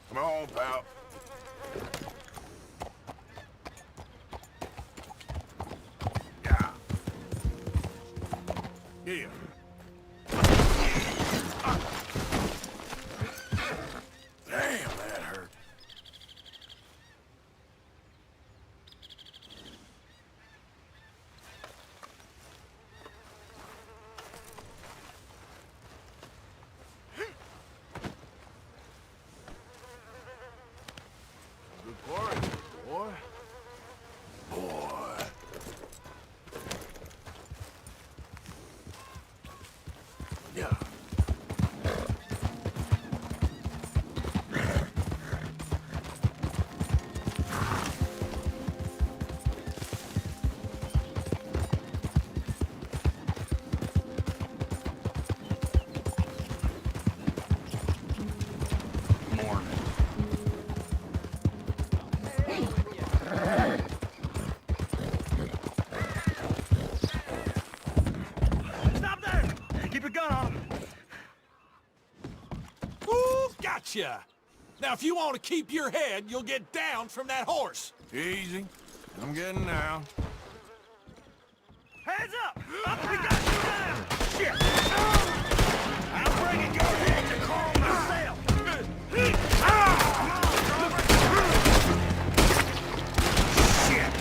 Come on, pal. Yeah. Here. Damn, that hurt. Good quarry, boy. Boy. Yeah. Morning. Stop there! Keep your gun on him. Ooh, gotcha! Now, if you want to keep your head, you'll get down from that horse. Easy. I'm getting down. Hands up! Up, we got you down! Shit! I'm bringing your head to calm myself! Come on, Robert! Shit!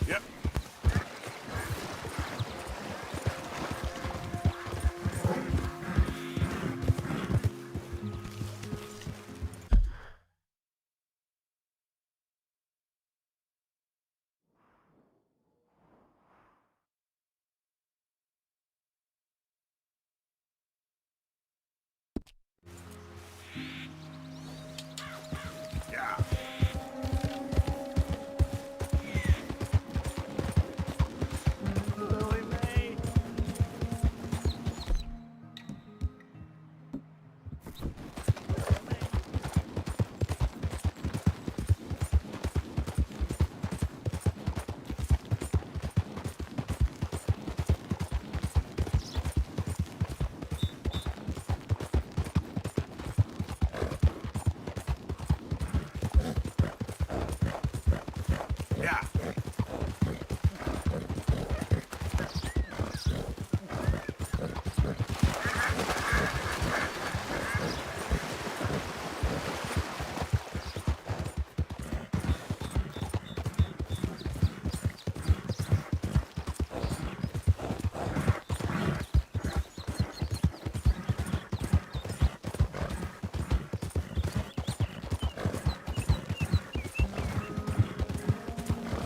Yep. Yeah. Billy Ray. Yeah.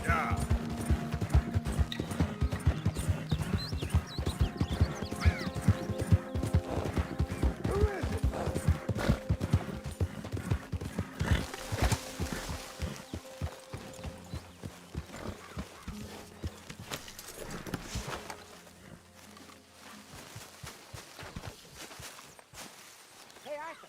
Yeah. Hey, Arthur.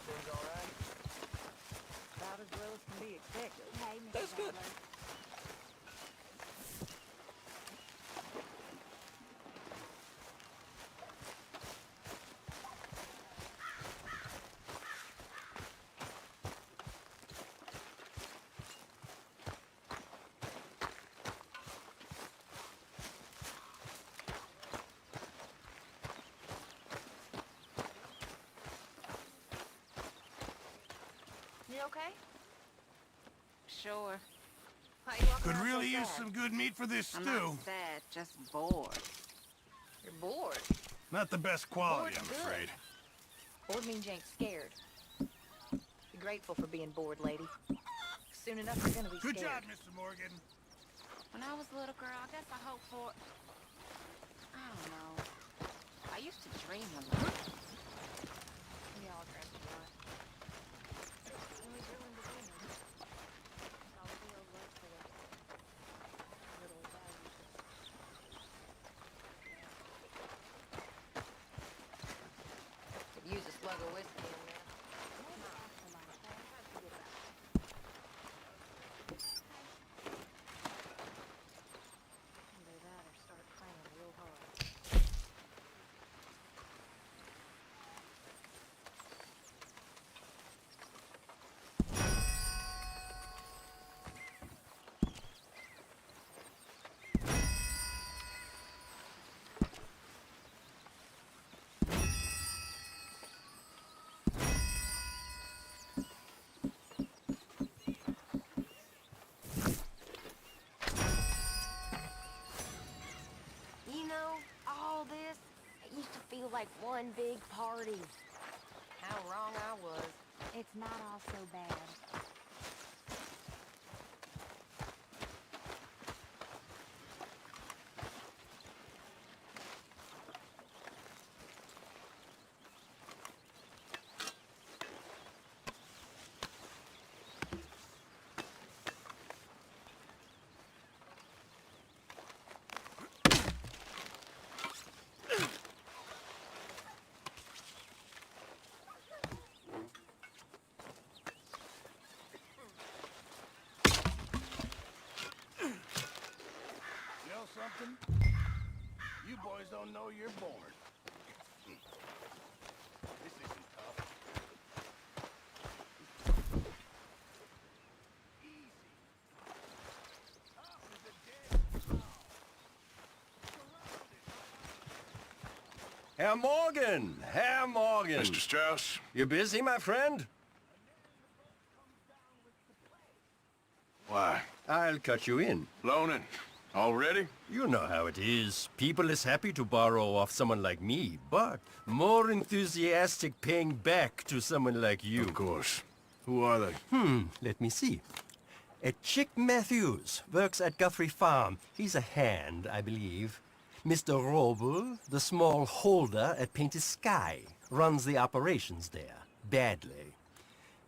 Things all right? About as well as can be expected. Hey, Mr. That's good. Butler. You okay? Sure. Why you walking Could around so really use sad? some good meat for this I'm stew. not sad, just bored. You're bored. Not the best quality, I'm Bored's good. afraid. Bored means you ain't scared. Be grateful for being bored, lady. Soon enough, you're gonna be Good scared. job, Mr. Morgan. When I was a little girl, I guess I hoped for... I don't know. I used to dream a lot. We all dreamt a lot. And we grew into dreamers. That's all the old was for the little values. Could use a slug of whiskey in there. Either that or start praying real hard. You know, all this, it used to feel like one big party. How wrong I was. It's not all so bad. You know something? You boys don't know you're born. This isn't tough. Easy. Tough as a dead cow. Herr Morgan! Herr Morgan! Mr. Strauss? You busy, my friend? Why? I'll cut you in. Loaning. Already? You know how it is. People is happy to borrow off someone like me, but more enthusiastic paying back to someone like you. Of course. Who are they? Let me see. Chick Matthews works at Guthrie Farm. He's a hand, I believe. Mr. Roble, the small holder at Painted Sky, runs the operations there, badly.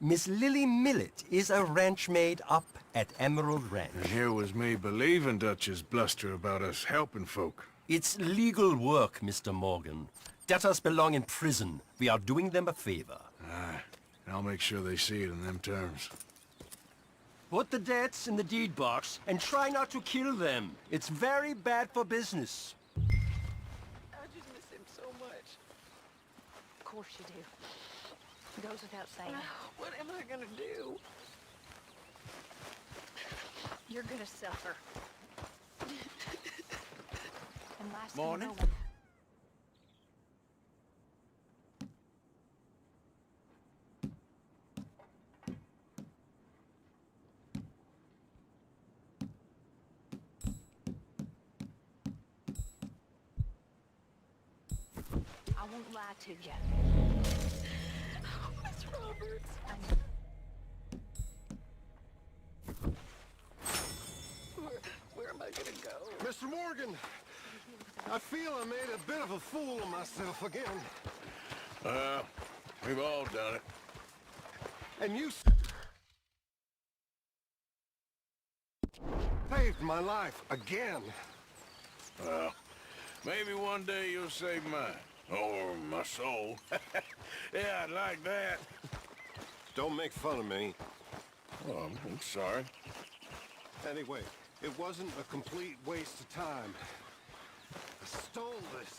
Miss Lily Millet is a ranch maid up at Emerald Ranch. And here was me believing Dutch's bluster about us helping folk. It's legal work, Mr. Morgan. Debtors belong in prison. We are doing them a favor. Aye. And I'll make sure they see it in them terms. Put the debts in the deed box and try not to kill them. It's very bad for business. I just miss him so much. Of course you do. It goes without saying. What am I gonna do? You're gonna suffer. And last Morning. thing I know, I won't lie to you. Miss Roberts. I know. Where am I gonna go? Mr. Morgan, I feel I made a bit of a fool of myself again. We've all done it. And you saved my life again. Well, maybe one day you'll save mine. Or my soul. Yeah, I'd like that. Don't make fun of me. Oh, I'm sorry. Anyway, it wasn't a complete waste of time. I stole this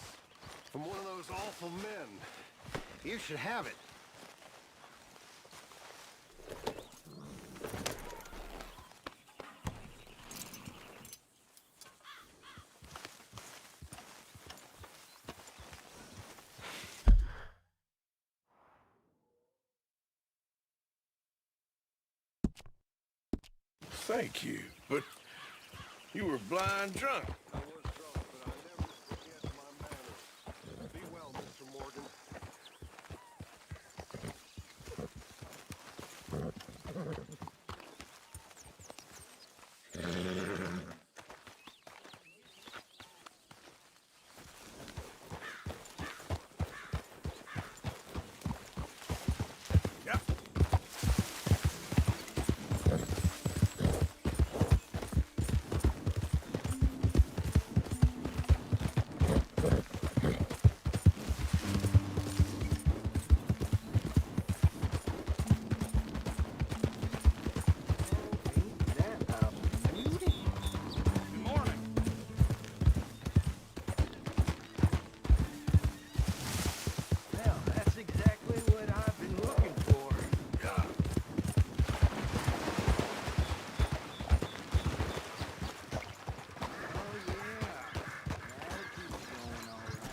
from one of those awful men. You should have it. thank you, but you were blind drunk. I was drunk, but I never forget my manners. Be well, Mr. Morgan. Yep. Good morning. Well, that's exactly what I've been looking for. Yeah. Oh, yeah. That'll keep going all right.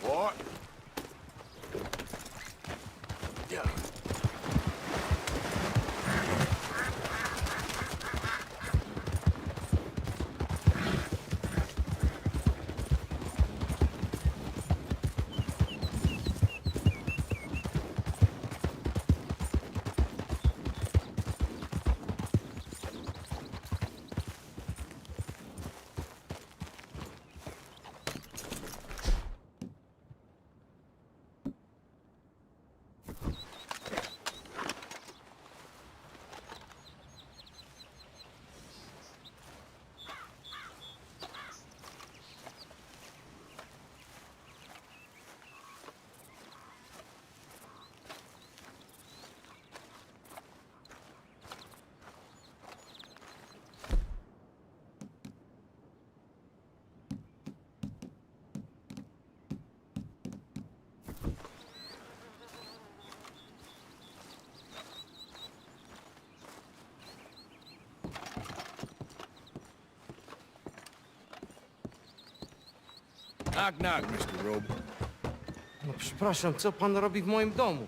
What? Yeah. Knock, knock, Mr. Roble. No przepraszam, co pan robi w moim domu?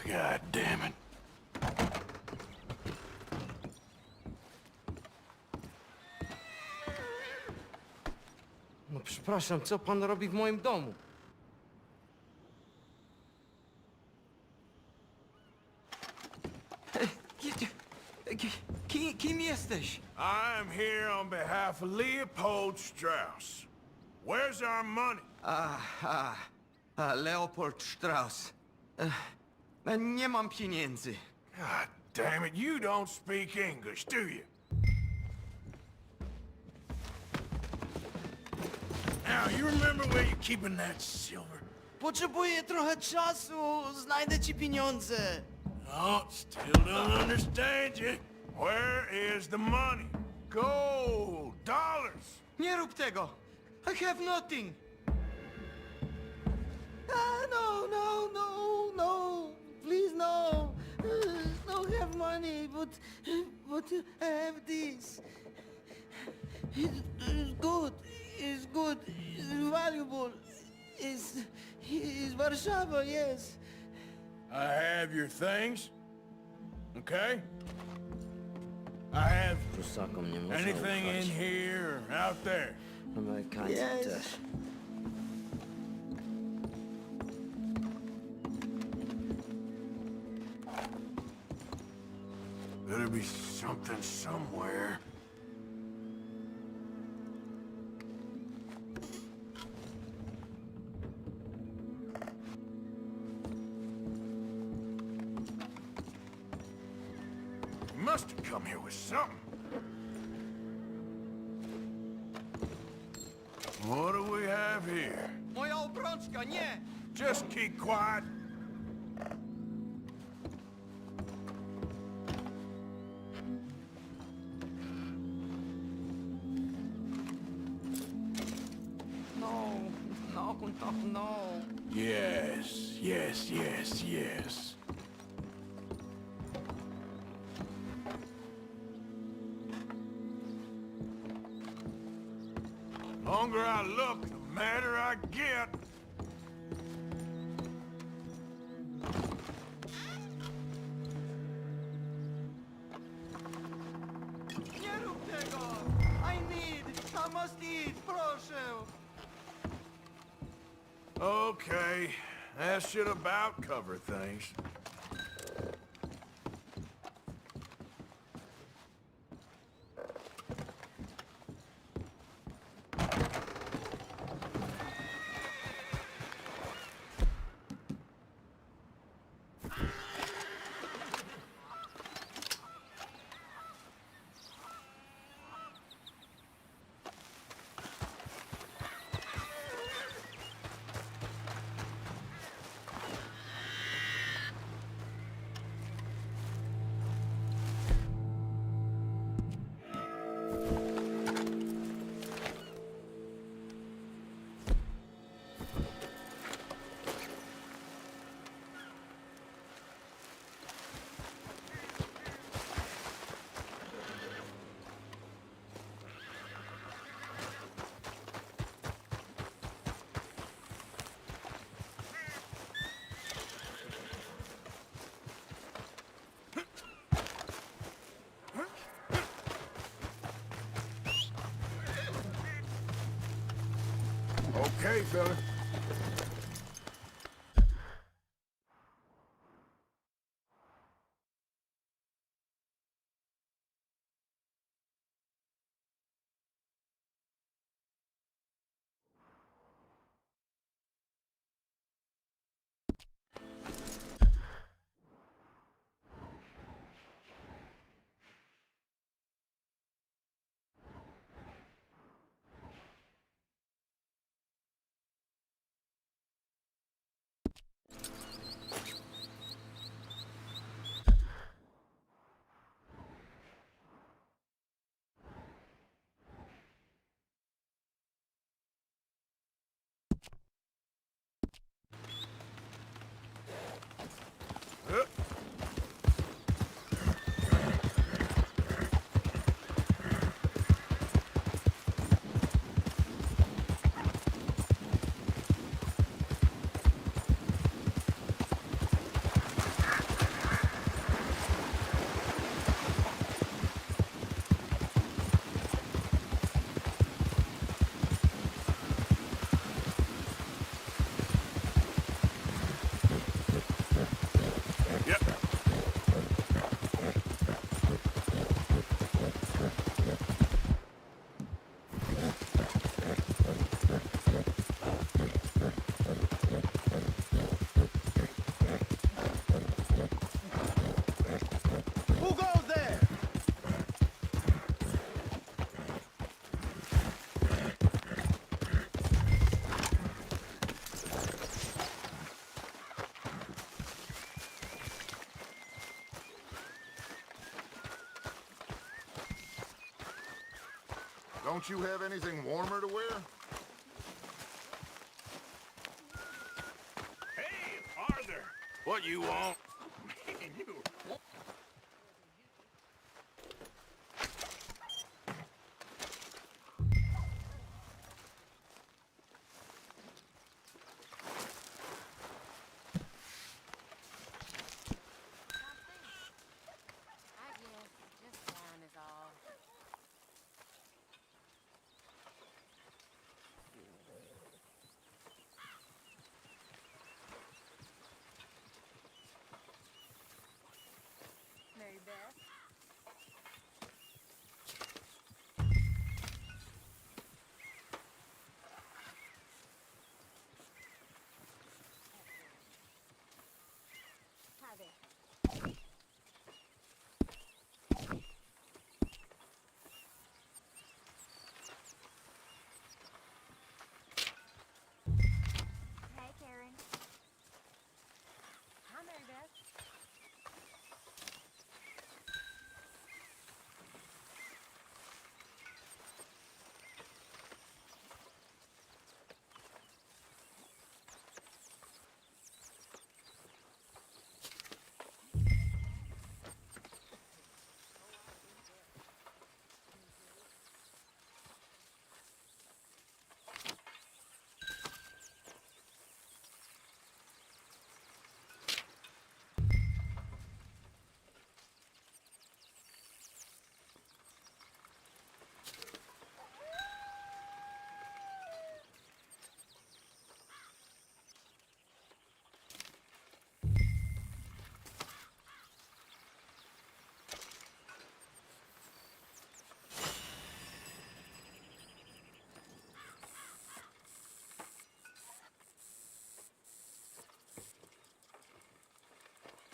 God damn it. No przepraszam, co pan robi w moim domu? Kim jesteś? I'm here on behalf of Leopold Strauss. Where's our money? Leopold Strauss. Nie mam pieniędzy. God damn it, you don't speak English, do you? Now, you remember where you're keeping that silver? Potrzebuję trochę czasu, znajdę ci pieniądze. Oh, still don't understand you. Where is the money? Gold, dollars. Nie rób tego. I have nothing. No. Please, no. Don't have money, but but I have this. It's good. It's good. It's valuable. It's Warsaw, yes. I have your things, okay? I have Rusakom nie można anything in ufać. here or out there. Amerykańcom Yes. też. Better be something somewhere. You must have come here with something. What do we have here? Moja obrączka, nie! Just keep quiet. No, no, no. Yes, yes, yes, yes. Longer I look, the madder I get. Nie rób tego! I must eat, proszę! Okay, that should about cover things. Okay, fella. Don't you have anything warmer to wear? Hey, Arthur! What you want? Man, you...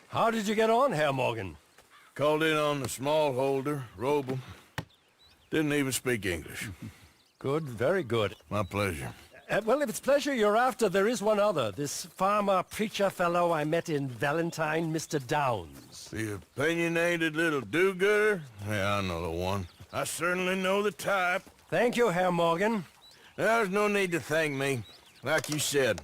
How did you get on, Herr Morgan? Called in on the smallholder, Roble. Didn't even speak English. Good, very good. My pleasure. Well, if it's pleasure you're after, there is one other. This farmer preacher fellow I met in Valentine, Mr. Downs. The opinionated little do-gooder? Yeah, I know the one. I certainly know the type. Thank you, Herr Morgan. There's no need to thank me. Like you said,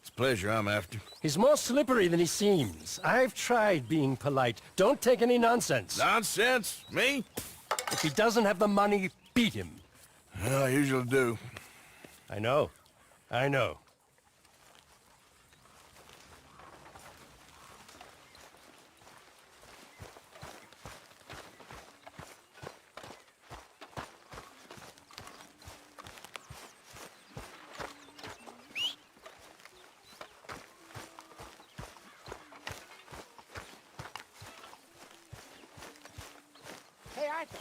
it's pleasure I'm after. He's more slippery than he seems. I've tried being polite. Don't take any nonsense. Nonsense? Me? If he doesn't have the money, beat him. Well, I usually do. I know. I know. Hey, Arthur.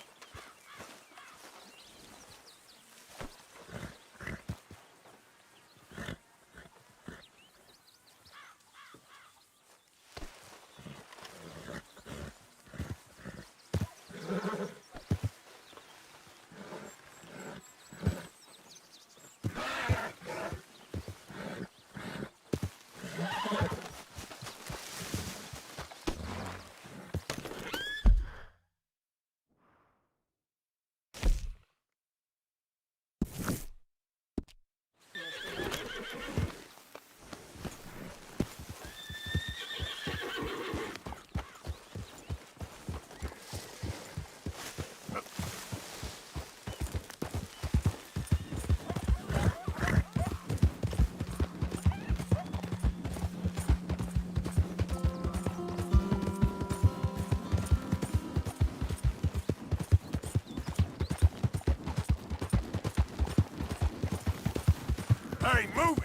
Hey, move it!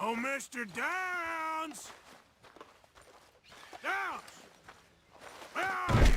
Oh, Mr. Downs! Downs! Where are you?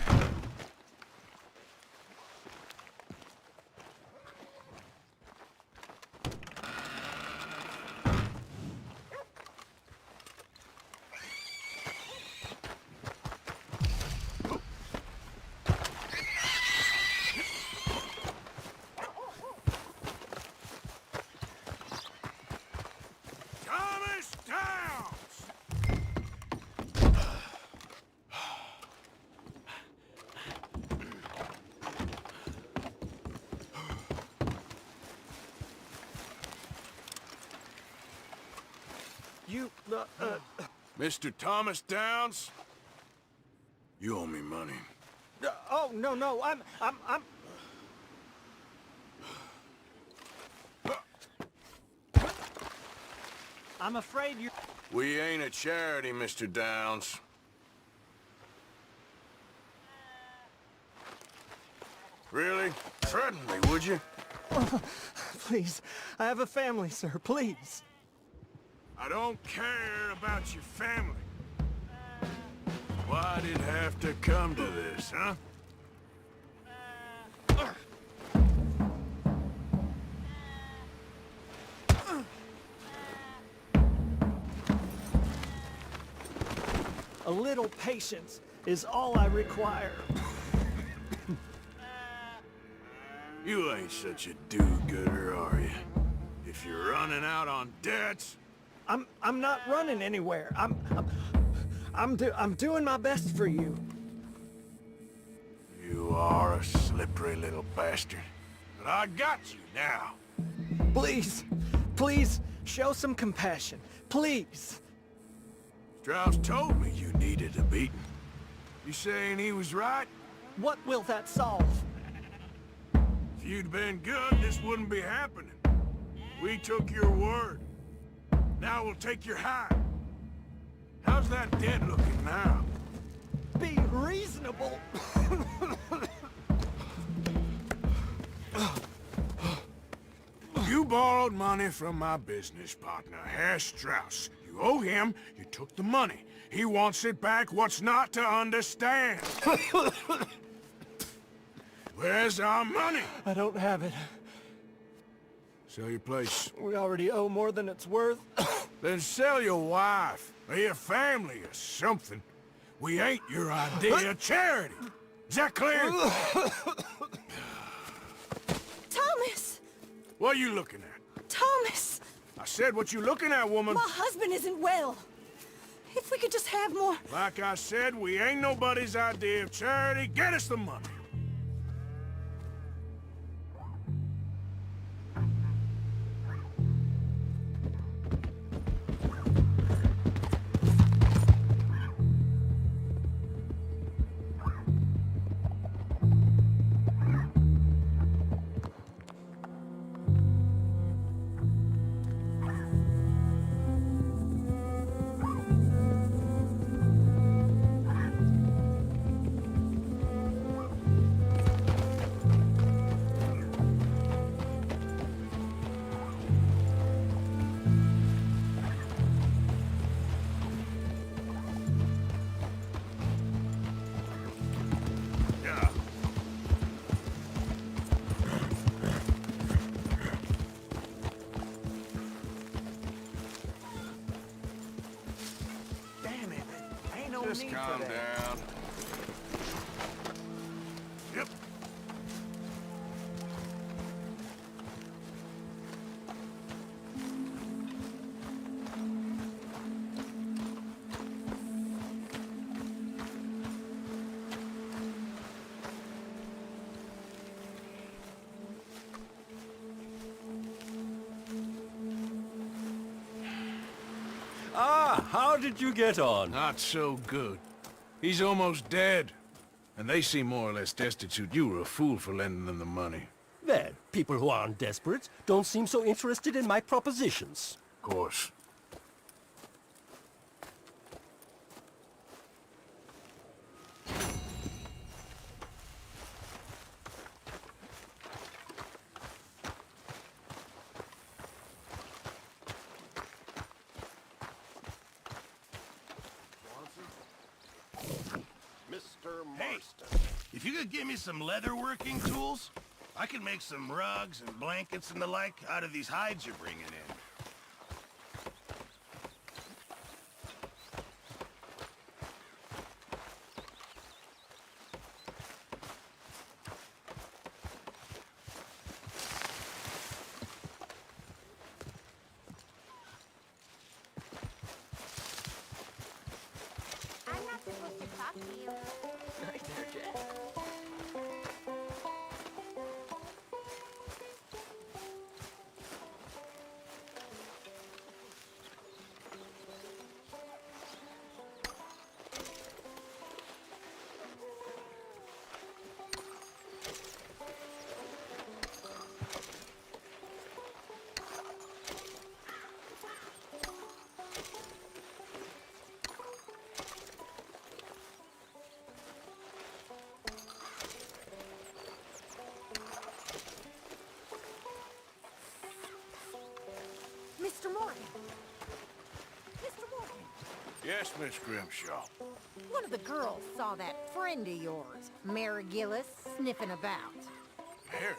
Mr. Thomas Downs? You owe me money. Oh, no, I'm... I'm afraid you're... We ain't a charity, Mr. Downs. Really? Threaten me, would you? Please, I have a family, sir, please. I don't care about your family. Why'd it have to come to this, huh? A little patience is all I require. You ain't such a do-gooder, are you? If you're running out on debts... I'm not running anywhere. I'm doing my best for you. You are a slippery little bastard. But I got you now. Please, please, show some compassion. Please. Strauss told me you needed a beating. You saying he was right? What will that solve? If you'd been good, this wouldn't be happening. We took your word. Now we'll take your hide. How's that dead looking now? Be reasonable. You borrowed money from my business partner, Herr Strauss. You owe him, you took the money. He wants it back, what's not to understand? Where's our money? I don't have it. Sell your place. We already owe more than it's worth. Then sell your wife, or your family, or something. We ain't your idea of charity. Is that clear? Thomas! What are you looking at? Thomas! I said what you looking at, woman. My husband isn't well. If we could just have more... Like I said, we ain't nobody's idea of charity. Get us the money. Just calm down. Yep. Ah, how did you get on? Not so good. He's almost dead. And they seem more or less destitute. You were a fool for lending them the money. Well, people who aren't desperate don't seem so interested in my propositions. Of course. Mr. Hey, Marston. if you could give me some leather working tools, I could make some rugs and blankets and the like out of these hides you're bringing in. I'm not supposed to talk to you. Right there, Jack. Mr. Morgan! Mr. Morgan! Yes, Miss Grimshaw. One of the girls saw that friend of yours, Mary Gillis, sniffing about. Mary?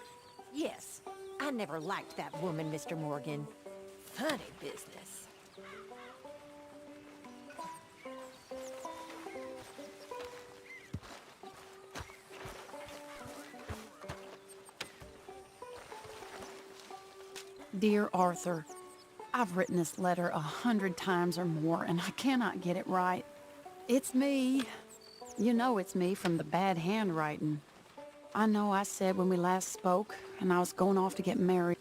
Yes. I never liked that woman, Mr. Morgan. Funny business. Dear Arthur, I've written this letter 100 times or more, and I cannot get it right. It's me. You know it's me from the bad handwriting. I know I said when we last spoke, and I was going off to get married.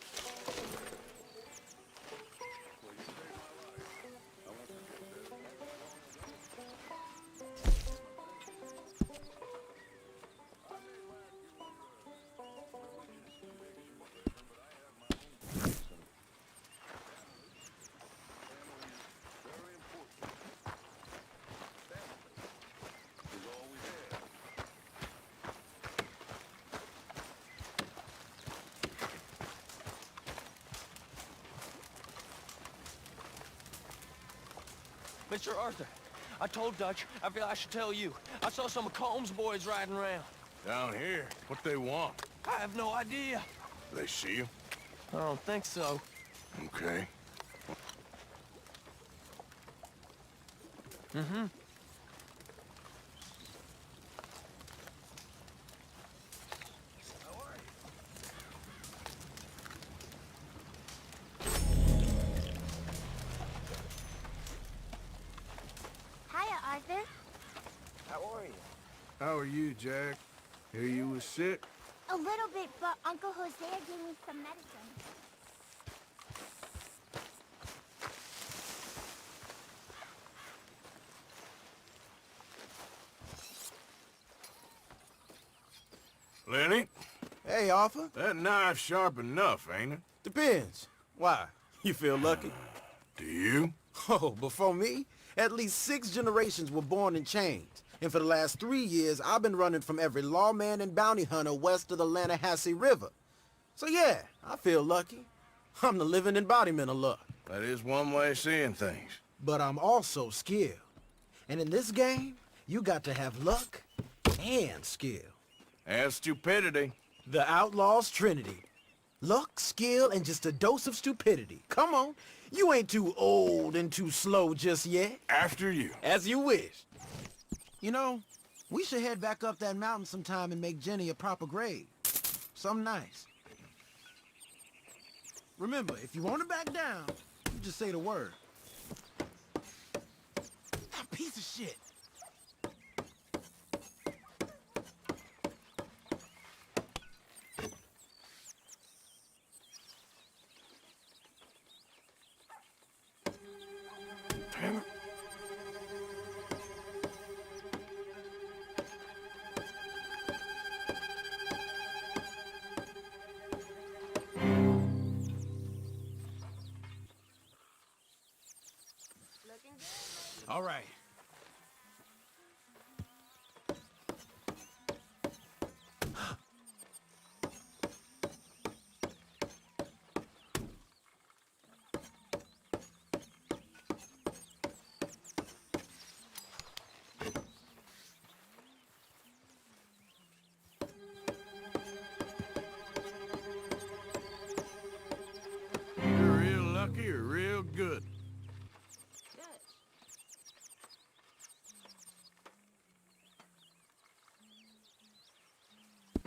Mr. Arthur, I told Dutch, I feel I should tell you. I saw some of Combs' boys riding around. Down here? What they want? I have no idea. They see you? I don't think so. Okay. Mm-hmm. Hiya, Arthur. How are you? How are you, Jack? Hear you was sick? A little bit, but Uncle Hosea gave me some medicine. Lenny? Hey, Arthur. That knife's sharp enough, ain't it? Depends. Why? You feel lucky? Do you? Oh, before me, at least 6 generations were born in chains. And for the last 3 years, I've been running from every lawman and bounty hunter west of the Lanahassee River. So yeah, I feel lucky. I'm the living embodiment of luck. That is one way of seeing things. But I'm also skilled. And in this game, you got to have luck and skill. And stupidity. The Outlaw's Trinity. Luck, skill, and just a dose of stupidity. Come on, you ain't too old and too slow just yet. After you. As you wish. You know, we should head back up that mountain sometime and make Jenny a proper grave. Something nice. Remember, if you want to back down, you just say the word. Ah, piece of shit. Damn it. All right. You're real lucky or real good.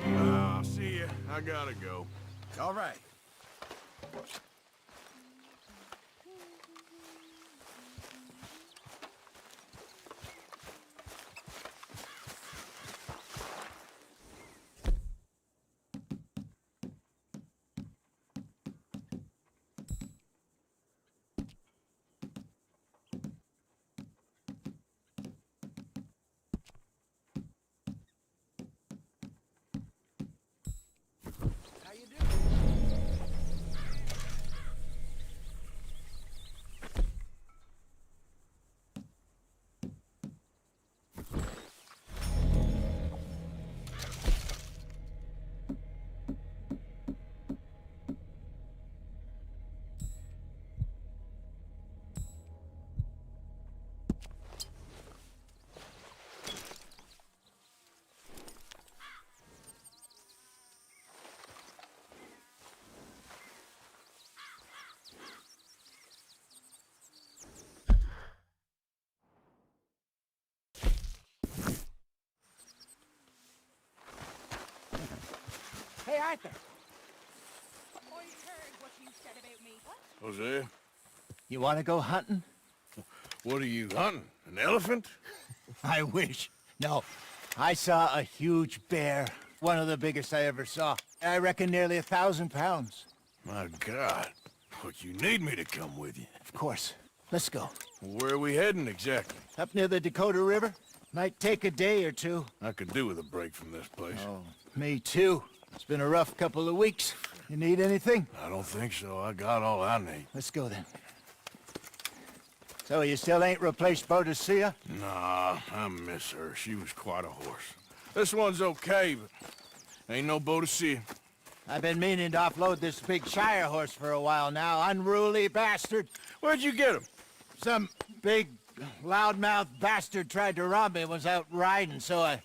I'll see ya. I gotta go. All right. How you doing? Hey, Arthur. What you carrying? What Hosea, You want to go hunting? what are you hunting? An elephant? I wish. No. I saw a huge bear. One of the biggest I ever saw. I reckon nearly 1,000 pounds. My God. But you need me to come with you. Of course. Let's go. Where are we heading exactly? Up near the Dakota River. Might take a day or two. I could do with a break from this place. Oh, me too. It's been a rough couple of weeks. You need anything? I don't think so. I got all I need. Let's go then. So you still ain't replaced Boadicea? Nah, I miss her. She was quite a horse. This one's okay, but ain't no Boadicea. I've been meaning to offload this big Shire horse for a while now. Unruly bastard. Where'd you get him? Some big, loudmouth bastard tried to rob me and was out riding, so I...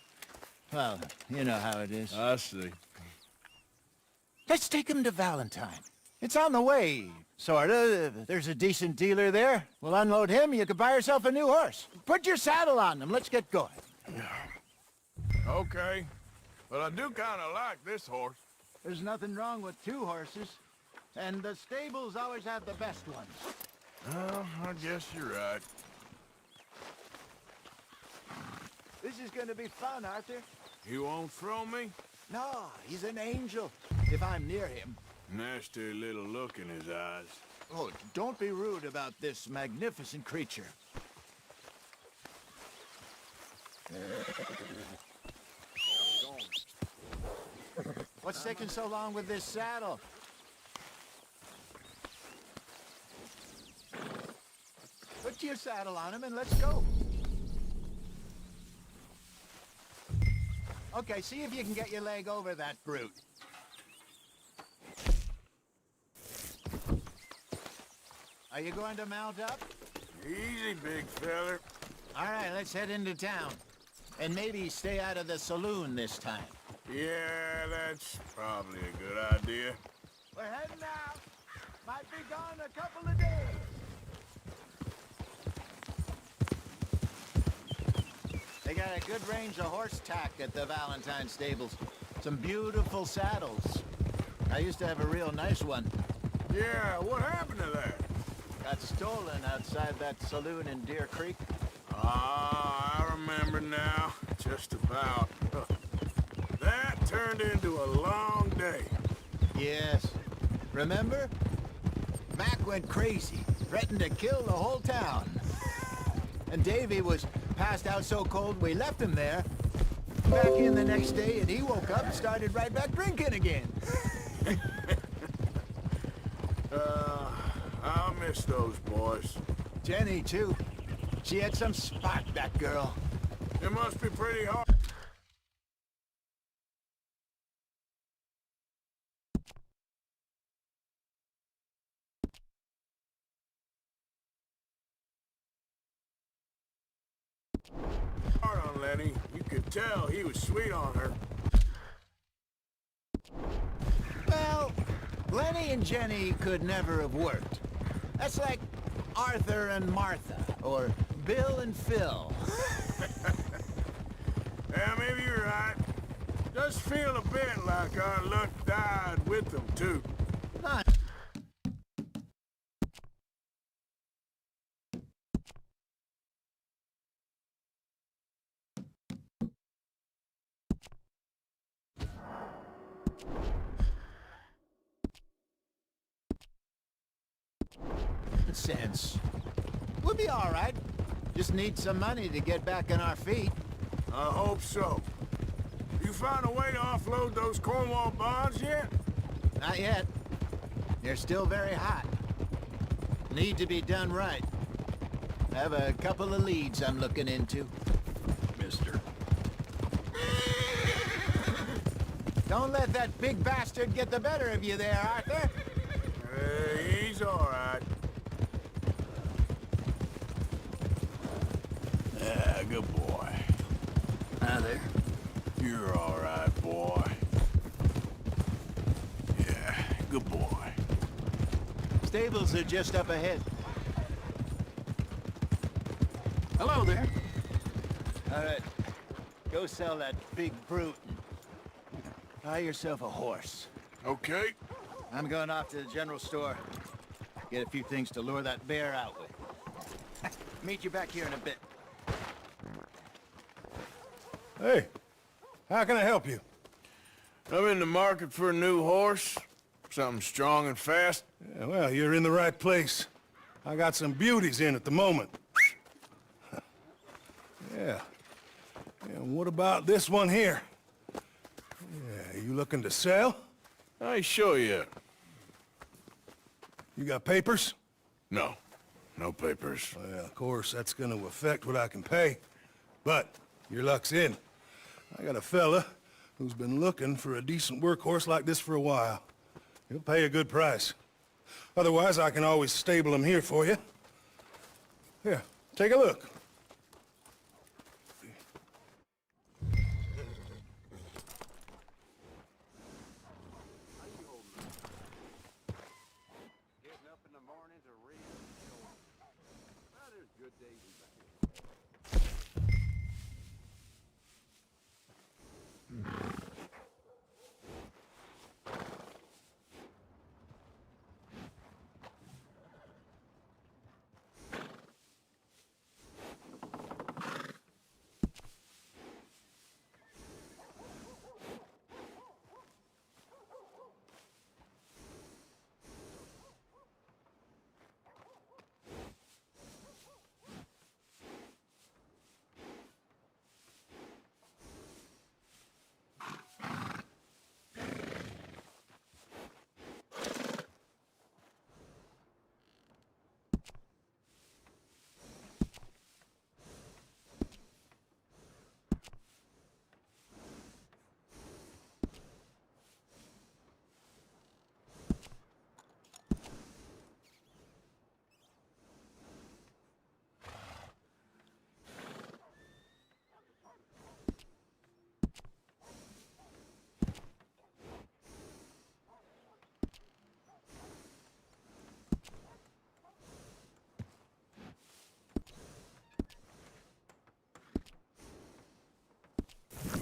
Well, you know how it is. I see. Let's take him to Valentine. It's on the way, sorta. There's a decent dealer there. We'll unload him, you could buy yourself a new horse. Put your saddle on him, let's get going. Okay. But I do kind of like this horse. There's nothing wrong with two horses. And the stables always have the best ones. Well, I guess you're right. This is gonna be fun, Arthur. You won't throw me? No, he's an angel, if I'm near him. Nasty little look in his eyes. Oh, don't be rude about this magnificent creature. What's taking so long with this saddle? Put your saddle on him and let's go. Okay, see if you can get your leg over that brute. Are you going to mount up? Easy, big feller. All right, let's head into town. And maybe stay out of the saloon this time. Yeah, that's probably a good idea. We're heading out. Might be gone a couple of days. They got a good range of horse tack at the Valentine stables. Some beautiful saddles. I used to have a real nice one. Yeah, what happened to that? Got stolen outside that saloon in Deer Creek. Ah, I remember now. Just about. That turned into a long day. Yes. Remember? Mac went crazy, threatened to kill the whole town. And Davy was passed out so cold we left him there. Back in the next day and he woke up and started right back drinking again. I'll miss those boys. Jenny, too. She had some spot, that girl. It must be pretty hard. Hard on Lenny. You could tell he was sweet on her. Well, Lenny and Jenny could never have worked. That's like Arthur and Martha, or Bill and Phil. Yeah, maybe you're right. Does feel a bit like our luck died with them, too. Huh. Sense. We'll be all right. Just need some money to get back on our feet. I hope so. You found a way to offload those Cornwall bonds yet? Not yet. They're still very hot. Need to be done right. I have a couple of leads I'm looking into. Mister. Don't let that big bastard get the better of you there, Arthur. He's all right. Yeah, good boy. Hi there. You're all right, boy. Yeah, good boy. Stables are just up ahead. Hello there. All right. Go sell that big brute. Buy yourself a horse. Okay. I'm going off to the general store. Get a few things to lure that bear out with. Meet you back here in a bit. Hey, how can I help you? I'm in the market for a new horse. Something strong and fast. Yeah, well, you're in the right place. I got some beauties in at the moment. Yeah. And what about this one here? Yeah, you looking to sell? I show you. You got papers? No. No papers. Well, of course, that's gonna affect what I can pay. But your luck's in. I got a fella who's been looking for a decent workhorse like this for a while. He'll pay a good price. Otherwise, I can always stable him here for you. Here, take a look. Getting up in the morning to read. Well, there's good days and bad.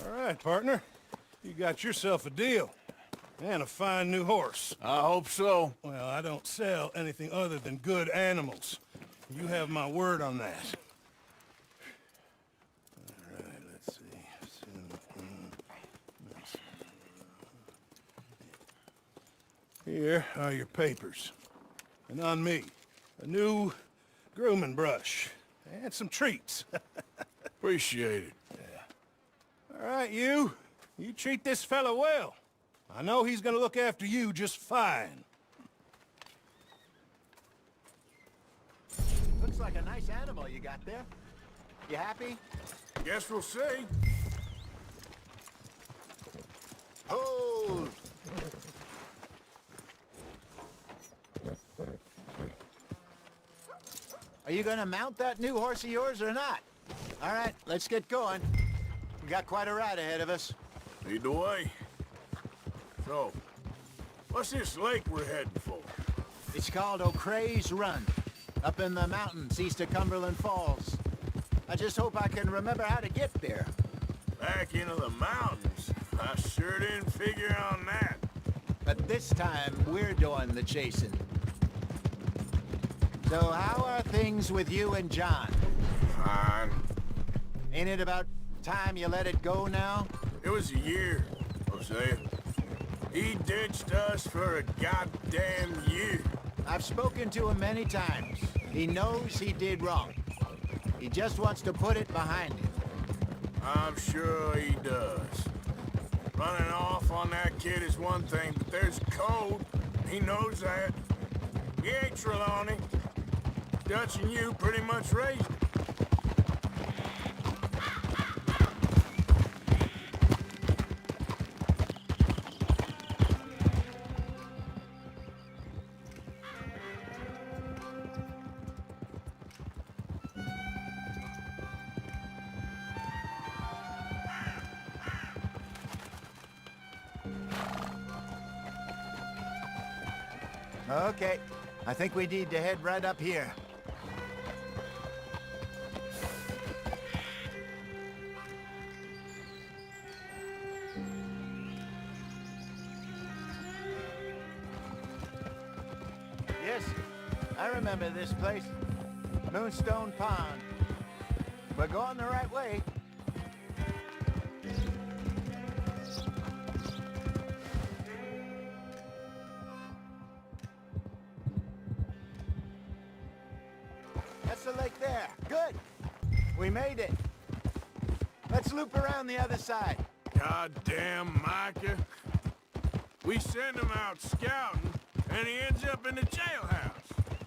All right, partner. You got yourself a deal. And a fine new horse. I hope so. Well, I don't sell anything other than good animals. You have my word on that. All right, let's see. Here are your papers. And on me, a new grooming brush. And some treats. Appreciate it. All right, you treat this fella well. I know he's gonna look after you just fine. Looks like a nice animal you got there. You happy? Guess we'll see. Hold! Are you gonna mount that new horse of yours or not? All right, let's get going. We got quite a ride ahead of us. Lead the way. So, what's this lake we're heading for? It's called O'Creagh's Run, up in the mountains east of Cumberland Falls. I just hope I can remember how to get there. Back into the mountains? I sure didn't figure on that. But this time, we're doing the chasing. So how are things with you and John? Fine. Ain't it about time you let it go now? It was a year, Hosea. He ditched us for a goddamn year. I've spoken to him many times. He knows he did wrong. He just wants to put it behind him. I'm sure he does. Running off on that kid is one thing, but there's code. He knows that. He ain't Trelawney. Dutch and you pretty much raised him. Okay, I think we need to head right up here. I remember this place. Moonstone Pond. We're going the right way. That's the lake there. Good. We made it. Let's loop around the other side. Goddamn Micah. We send him out scouting, and he ends up in the jailhouse.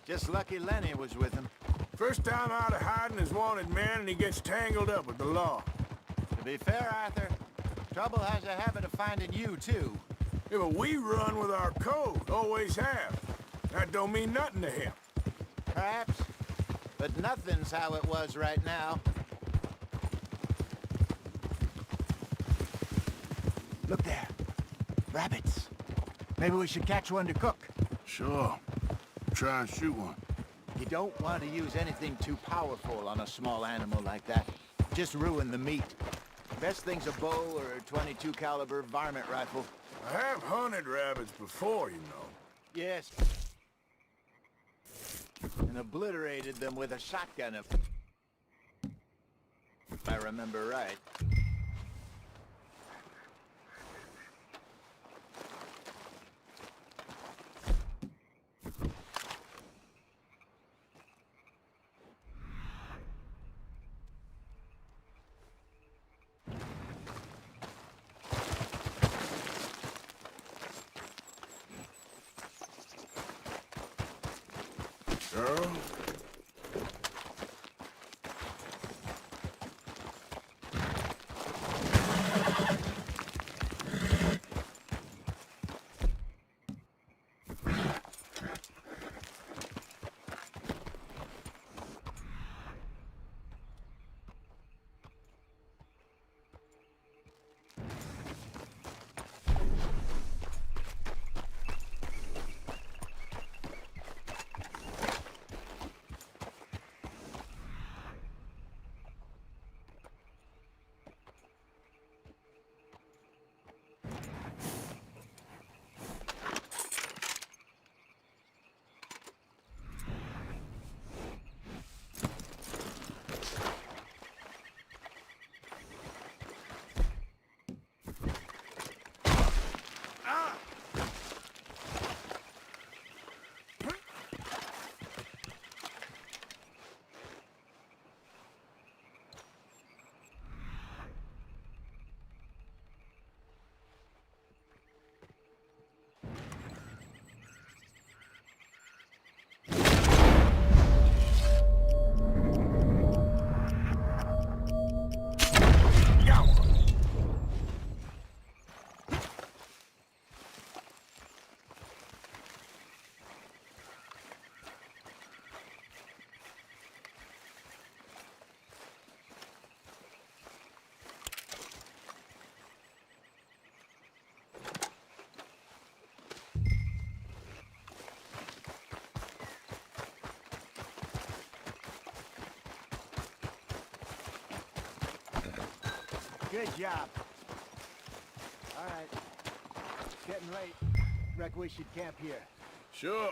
Just lucky Lenny was with him. First time out of hiding as wanted man, and he gets tangled up with the law. To be fair, Arthur, trouble has a habit of finding you, too. Yeah, but we run with our code, always have. That don't mean nothing to him. Perhaps, but nothing's how it was right now. Look there. Rabbits. Maybe we should catch one to cook. Sure. Try and shoot one. You don't want to use anything too powerful on a small animal like that. Just ruin the meat. Best thing's a bow or a 22 caliber varmint rifle. I have hunted rabbits before, you know. Yes. And obliterated them with a shotgun if I remember right. Girl? Good job. All right. It's getting late. Reckon we should camp here. Sure.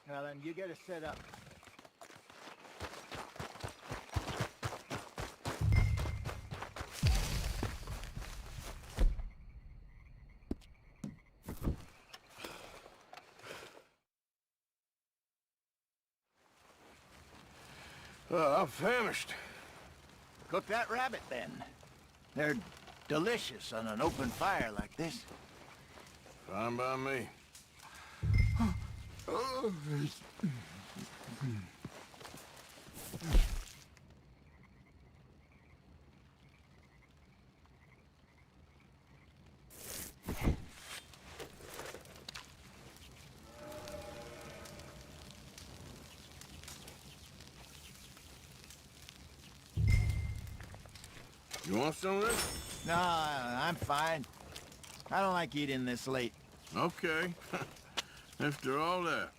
Now then, you get us set up. I'm famished. Cook that rabbit, then. They're delicious on an open fire like this. Fine by me. You want some of this? No, I'm fine. I don't like eating this late. Okay. After all that.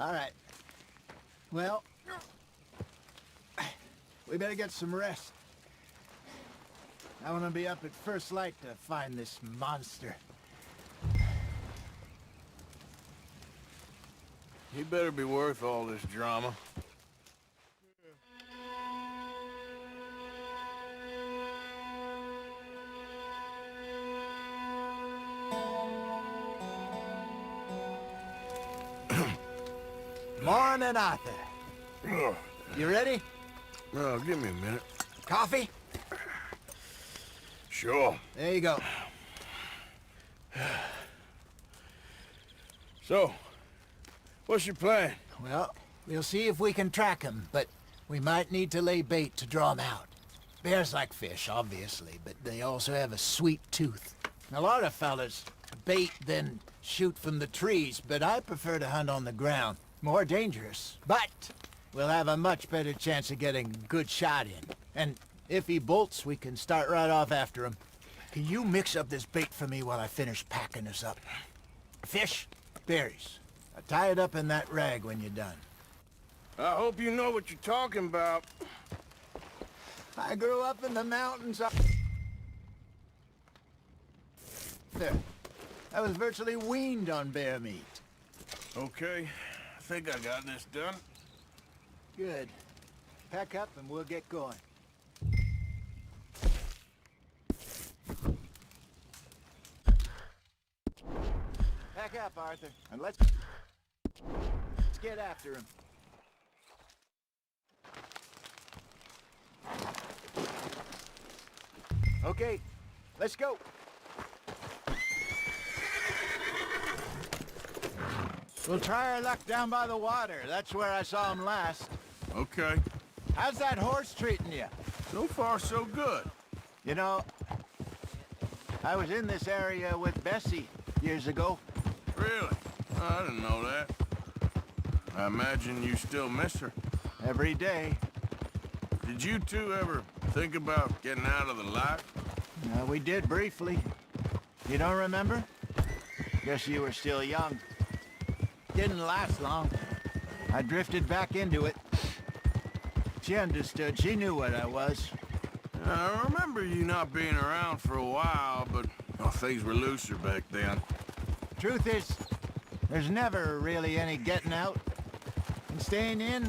All right. Well, we better get some rest. I want to be up at first light to find this monster. He better be worth all this drama. Morning, Arthur. You ready? Well, give me a minute. Coffee? Sure. There you go. So, what's your plan? Well, we'll see if we can track him, but we might need to lay bait to draw him out. Bears like fish, obviously, but they also have a sweet tooth. A lot of fellas bait, then shoot from the trees, but I prefer to hunt on the ground. More dangerous, but we'll have a much better chance of getting a good shot in. And if he bolts, we can start right off after him. Can you mix up this bait for me while I finish packing this up? Fish, berries. I'll tie it up in that rag when you're done. I hope you know what you're talking about. I grew up in the mountains. There. I was virtually weaned on bear meat. Okay, I think I got this done. Good. Pack up and we'll get going. Pack up, Arthur, and let's get after him. Okay, let's go. We'll try our luck down by the water. That's where I saw him last. Okay. How's that horse treating you? So far, so good. You know, I was in this area with Bessie years ago. Really? I didn't know that. I imagine you still miss her. Every day. Did you two ever think about getting out of the life? We did briefly. You don't remember? Guess you were still young. Didn't last long. I drifted back into it. She understood. She knew what I was. I remember you not being around for a while, but things were looser back then. Truth is, there's never really any getting out. And staying in,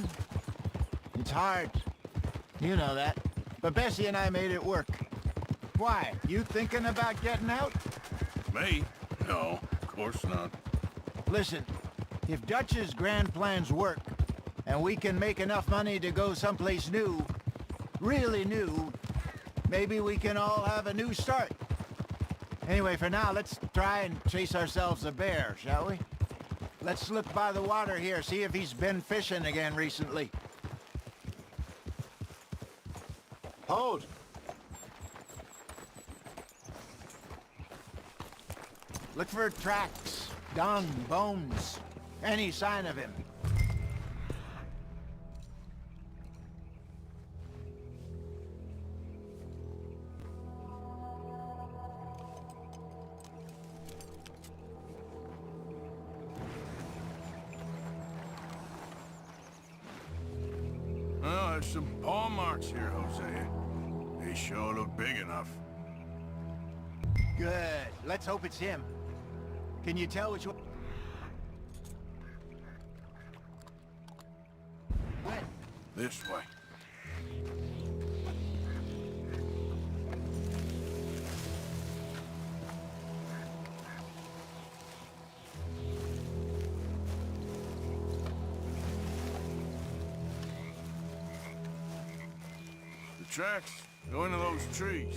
it's hard. You know that. But Bessie and I made it work. Why? You thinking about getting out? Me? No, of course not. Listen, if Dutch's grand plans work, and we can make enough money to go someplace new, really new, maybe we can all have a new start. Anyway, for now, let's try and chase ourselves a bear, shall we? Let's look by the water here, see if he's been fishing again recently. Hold! Look for tracks, dung, bones, any sign of him. Well, there's some paw marks here, Hosea. They sure look big enough. Good. Let's hope it's him. Can you tell which one? This way. The tracks go into those trees.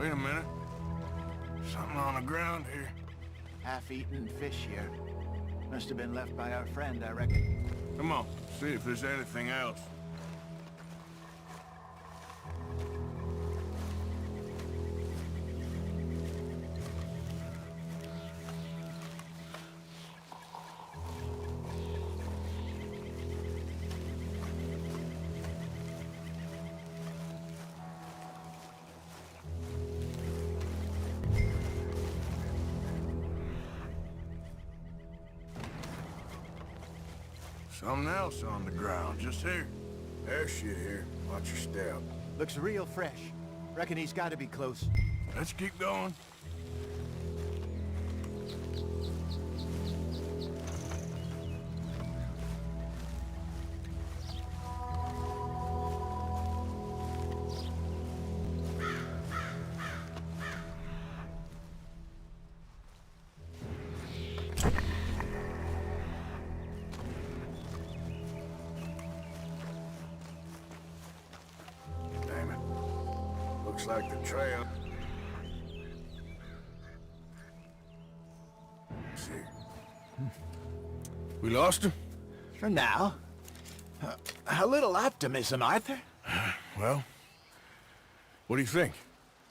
Wait a minute. Something on the ground here. Half-eaten fish here. Must have been left by our friend, I reckon. Come on, see if there's anything else. Something else on the ground, just here. There's shit here. Watch your step. Looks real fresh. Reckon he's got to be close. Let's keep going. Looks like the trail. Let's see. We lost him? For now. A little optimism, Arthur. Well, what do you think?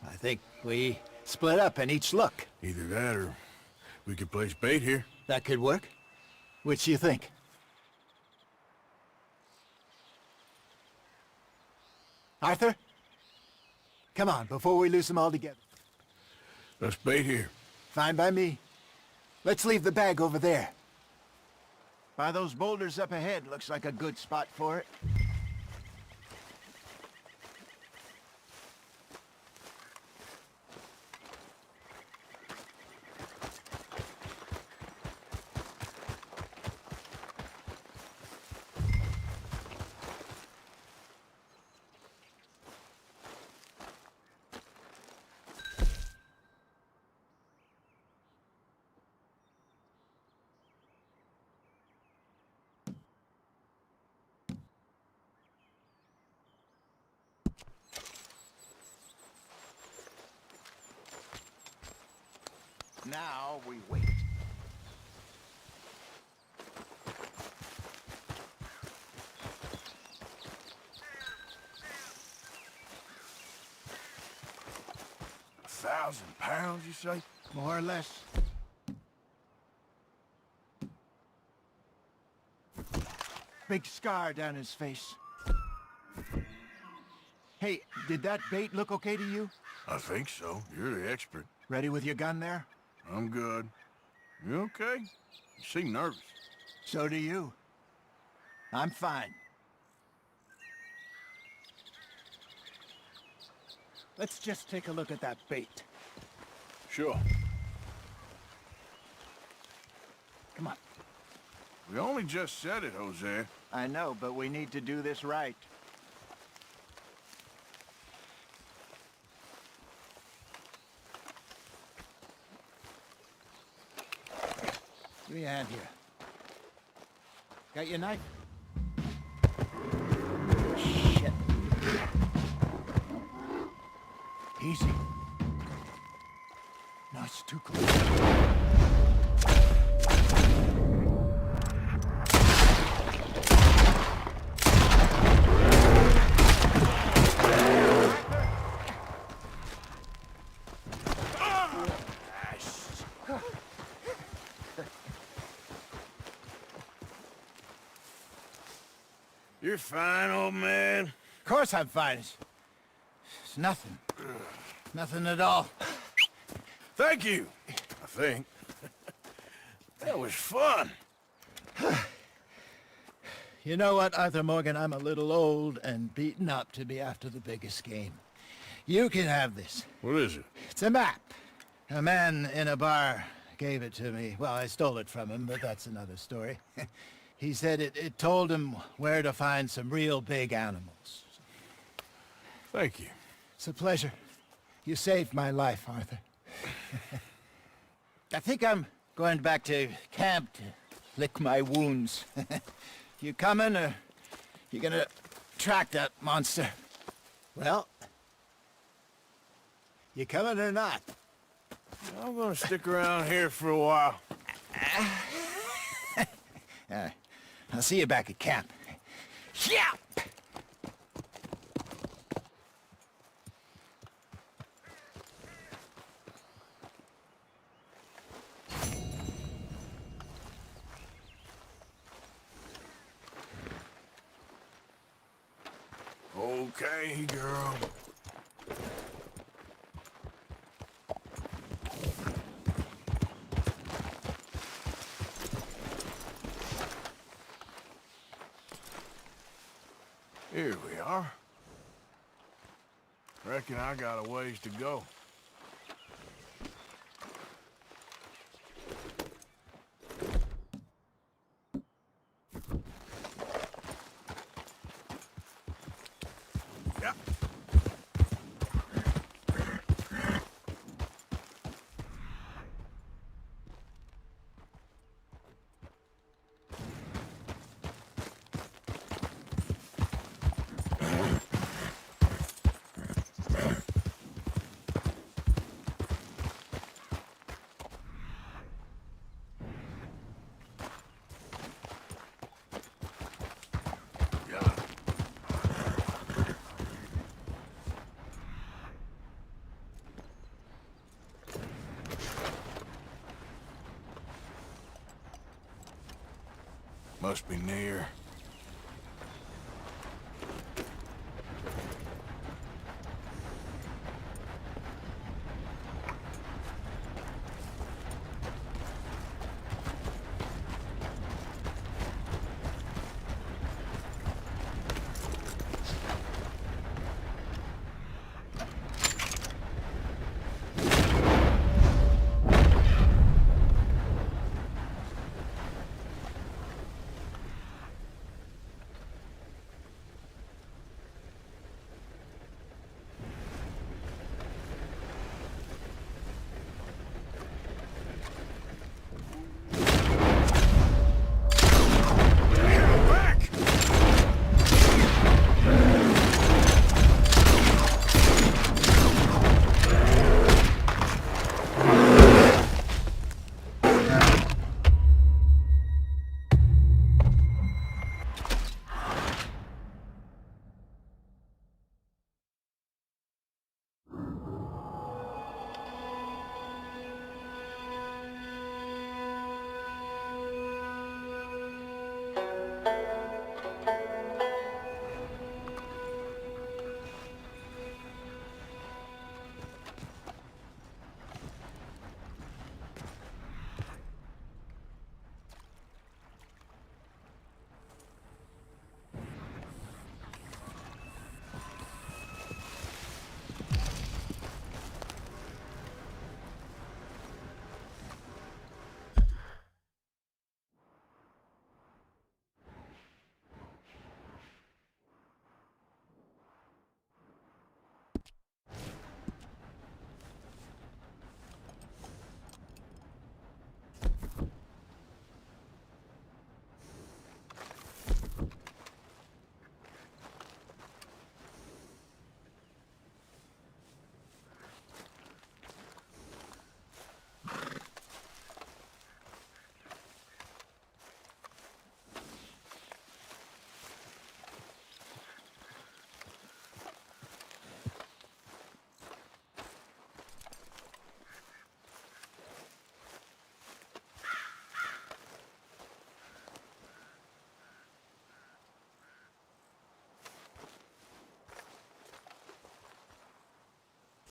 I think we split up and each look. Either that or we could place bait here. That could work. Which do you think? Arthur? Come on, before we lose them all together. Let's bait here. Fine by me. Let's leave the bag over there. By those boulders up ahead, looks like a good spot for it. Now we wait. £1,000, you say? More or less. Big scar down his face. Hey, did that bait look okay to you? I think so. You're the expert. Ready with your gun there? I'm good. You okay? You seem nervous. So do you. I'm fine. Let's just take a look at that bait. Sure. Come on. We only just said it, Jose. I know, but we need to do this right. Give me a hand here. Got your knife? Shit. Easy. No, it's too close. You're fine, old man. Of course I'm fine. It's nothing. Nothing at all. Thank you, I think. That was fun. You know what, Arthur Morgan? I'm a little old and beaten up to be after the biggest game. You can have this. What is it? It's a map. A man in a bar gave it to me. Well, I stole it from him, but that's another story. He said it told him where to find some real big animals. Thank you. It's a pleasure. You saved my life, Arthur. I think I'm going back to camp to lick my wounds. You coming, or you gonna track that monster? Well, You coming or not? I'm gonna stick around here for a while. I'll see you back at camp. Yeah! Okay, girl. Here we are. Reckon I got a ways to go. Yep. Must be near.